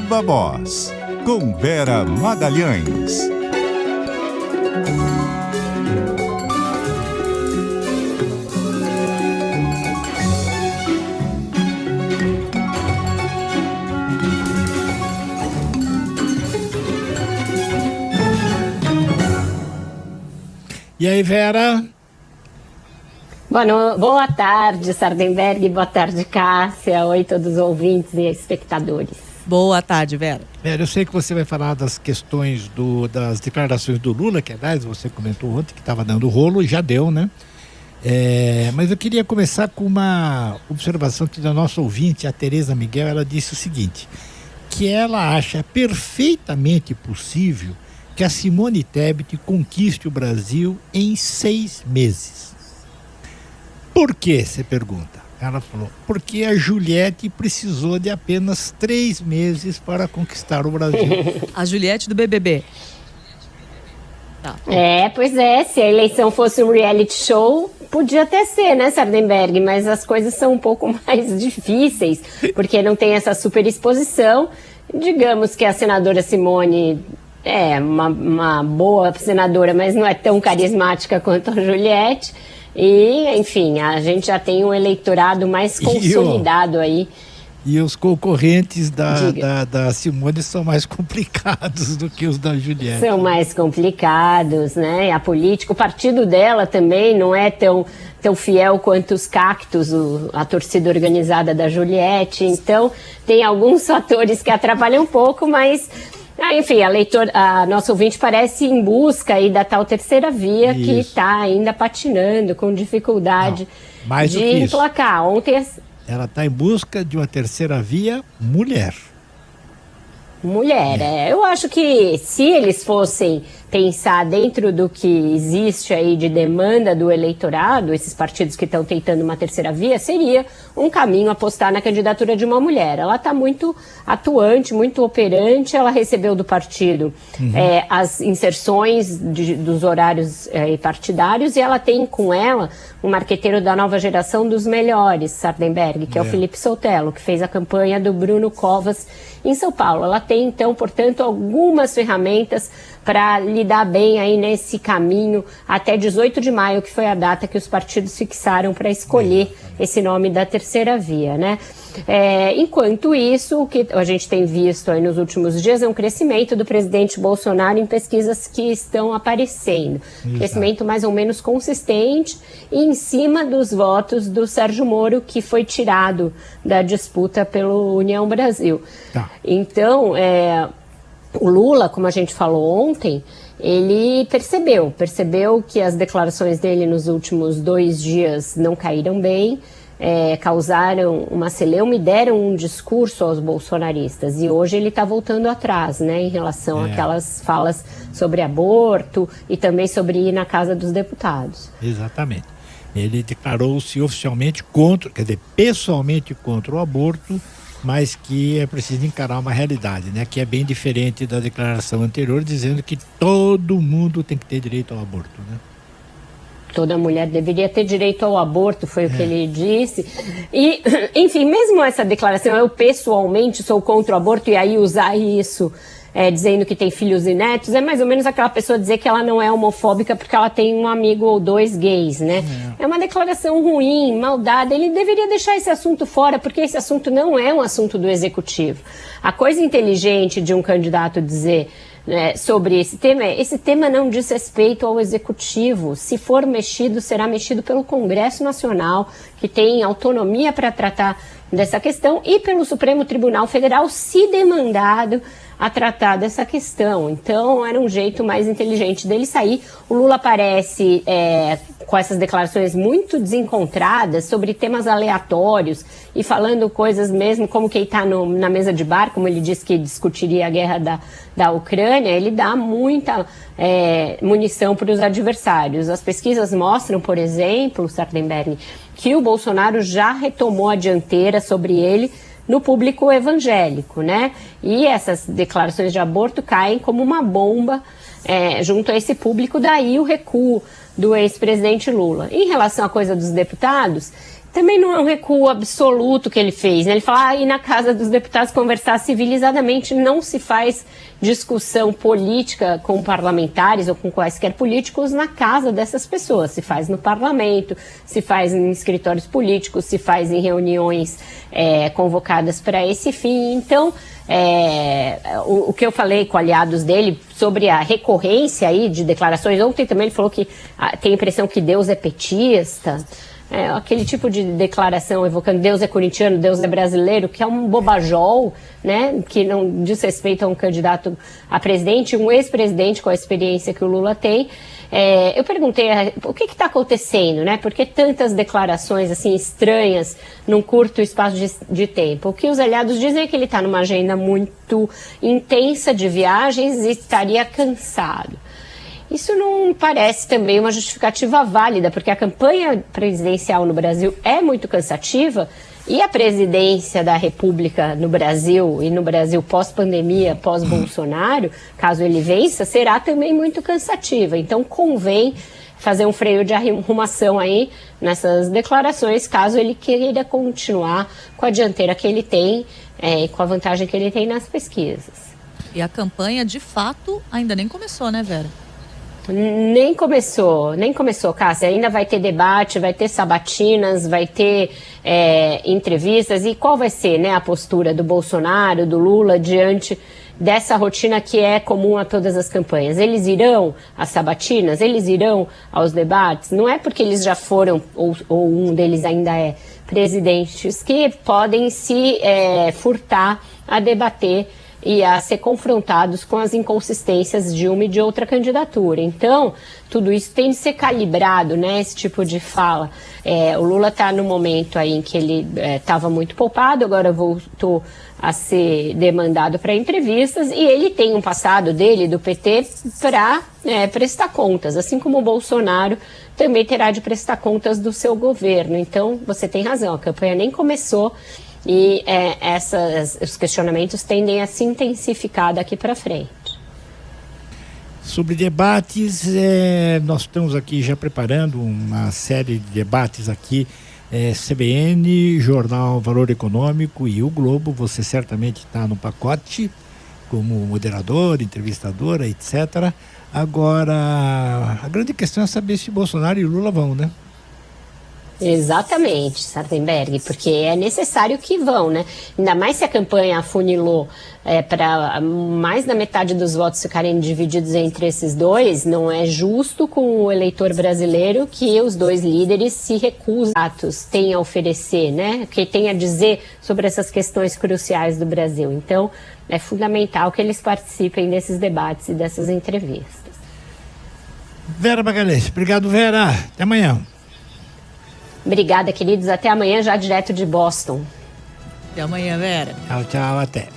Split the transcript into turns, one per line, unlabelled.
Viva Voz, com Vera Magalhães.
E aí, Vera?
Boa tarde, Sardenberg. Boa tarde, Cássia. Oi, todos os ouvintes e espectadores.
Boa tarde, Vera.
Vera, eu sei que você vai falar das questões das declarações do Lula, que aliás você comentou ontem que estava dando rolo e já deu, né? Mas eu queria começar com uma observação que da nossa ouvinte, a Tereza Miguel. Ela disse o seguinte, que ela acha perfeitamente possível que a Simone Tebet conquiste o Brasil em 6 meses. Por quê, você pergunta? Ela falou, porque a Juliette precisou de apenas 3 meses para conquistar o Brasil.
A Juliette do BBB.
Tá. Pois é, se a eleição fosse um reality show, podia até ser, né, Sardenberg? Mas as coisas são um pouco mais difíceis, porque não tem essa super exposição. Digamos que a senadora Simone é uma boa senadora, mas não é tão carismática quanto a Juliette. E, enfim, a gente já tem um eleitorado mais consolidado aí.
E os concorrentes da Simone são mais complicados do que os da Juliette.
São mais complicados, né? A política, o partido dela também não é tão fiel quanto os cactos, a torcida organizada da Juliette. Então, tem alguns fatores que atrapalham um pouco, mas... enfim, a nossa ouvinte parece em busca aí da tal terceira via. Isso. Que está ainda patinando, com dificuldade de emplacar. Ontem...
Ela está em busca de uma terceira via mulher.
Eu acho que se eles fossem pensar dentro do que existe aí de demanda do eleitorado, esses partidos que estão tentando uma terceira via, seria um caminho apostar na candidatura de uma mulher. Ela está muito atuante, muito operante, ela recebeu do partido as inserções dos horários partidários, e ela tem com ela um marqueteiro da nova geração dos melhores, Sardenberg, que é o Felipe Soltello, que fez a campanha do Bruno Covas em São Paulo. Ela tem, então, portanto, algumas ferramentas para lidar bem aí nesse caminho até 18 de maio, que foi a data que os partidos fixaram para escolher esse nome da terceira via, né? Enquanto isso, o que a gente tem visto aí nos últimos dias é um crescimento do presidente Bolsonaro em pesquisas que estão aparecendo. Exato. Crescimento mais ou menos consistente e em cima dos votos do Sérgio Moro, que foi tirado da disputa pelo União Brasil. Tá. Então, o Lula, como a gente falou ontem, ele percebeu que as declarações dele nos últimos 2 dias não caíram bem, causaram uma celeuma e deram um discurso aos bolsonaristas. E hoje ele está voltando atrás, né, em relação àquelas falas sobre aborto e também sobre ir na Casa dos Deputados.
Exatamente. Ele declarou-se oficialmente contra, quer dizer, pessoalmente contra o aborto, mas que é preciso encarar uma realidade, né, que é bem diferente da declaração anterior, dizendo que todo mundo tem que ter direito ao aborto, né?
Toda mulher deveria ter direito ao aborto, foi o que ele disse. E, enfim, mesmo essa declaração, eu pessoalmente sou contra o aborto, e aí usar isso dizendo que tem filhos e netos, é mais ou menos aquela pessoa dizer que ela não é homofóbica porque ela tem um amigo ou 2 gays, né? É uma declaração ruim, maldada. Ele deveria deixar esse assunto fora, porque esse assunto não é um assunto do executivo. A coisa inteligente de um candidato dizer sobre esse tema não diz respeito ao executivo. Se for mexido, será mexido pelo Congresso Nacional, que tem autonomia para tratar dessa questão, e pelo Supremo Tribunal Federal, se demandado a tratar dessa questão. Então, era um jeito mais inteligente dele sair. O Lula aparece com essas declarações muito desencontradas sobre temas aleatórios e falando coisas mesmo como que ele está na mesa de bar, como ele disse que discutiria a guerra da Ucrânia. Ele dá muita munição para os adversários. As pesquisas mostram, por exemplo, Sardenberg, que o Bolsonaro já retomou a dianteira sobre ele no público evangélico, né? E essas declarações de aborto caem como uma bomba junto a esse público, daí o recuo do ex-presidente Lula. Em relação à coisa dos deputados, Também não é um recuo absoluto que ele fez, né? Ele fala, ir na casa dos deputados conversar civilizadamente, não se faz discussão política com parlamentares ou com quaisquer políticos na casa dessas pessoas. Se faz no parlamento, se faz em escritórios políticos, se faz em reuniões convocadas para esse fim. Então, o que eu falei com aliados dele sobre a recorrência aí de declarações, ontem também ele falou que tem a impressão que Deus é petista. Aquele tipo de declaração evocando Deus é corintiano, Deus é brasileiro, que é um bobajol, né, que não diz respeito a um candidato a presidente, um ex-presidente com a experiência que o Lula tem. Eu perguntei o que está acontecendo, né? Por que tantas declarações assim estranhas num curto espaço de tempo? O que os aliados dizem é que ele está numa agenda muito intensa de viagens e estaria cansado. Isso não parece também uma justificativa válida, porque a campanha presidencial no Brasil é muito cansativa e a presidência da República no Brasil e no Brasil pós-pandemia, pós-Bolsonaro, caso ele vença, será também muito cansativa. Então convém fazer um freio de arrumação aí nessas declarações, caso ele queira continuar com a dianteira que ele tem e com a vantagem que ele tem nas pesquisas.
E a campanha, de fato, ainda nem começou, né, Vera?
Nem começou, Cássia. Ainda vai ter debate, vai ter sabatinas, vai ter entrevistas. E qual vai ser, né, a postura do Bolsonaro, do Lula, diante dessa rotina que é comum a todas as campanhas? Eles irão às sabatinas? Eles irão aos debates? Não é porque eles já foram, ou um deles ainda é, presidentes, que podem se furtar a debater e a ser confrontados com as inconsistências de uma e de outra candidatura. Então, tudo isso tem de ser calibrado, né, esse tipo de fala. O Lula está no momento aí em que ele estava muito poupado, agora voltou a ser demandado para entrevistas, e ele tem um passado dele, do PT, para prestar contas, assim como o Bolsonaro também terá de prestar contas do seu governo. Então, você tem razão, a campanha nem começou, e os questionamentos tendem a se intensificar daqui para frente.
Sobre debates, nós estamos aqui já preparando uma série de debates aqui, CBN, Jornal Valor Econômico e o Globo. Você certamente está no pacote como moderador, entrevistadora, etc. Agora, a grande questão é saber se Bolsonaro e Lula vão, né?
Exatamente, Sardenberg, porque é necessário que vão, né? Ainda mais se a campanha afunilou para mais da metade dos votos ficarem divididos entre esses dois, não é justo com o eleitor brasileiro que os dois líderes se recusem têm a oferecer, né? Que têm a dizer sobre essas questões cruciais do Brasil. Então, é fundamental que eles participem desses debates e dessas entrevistas.
Vera Magalhães, obrigado, Vera. Até amanhã.
Obrigada, queridos. Até amanhã, já direto de Boston.
Até amanhã, Vera.
Tchau, tchau, até.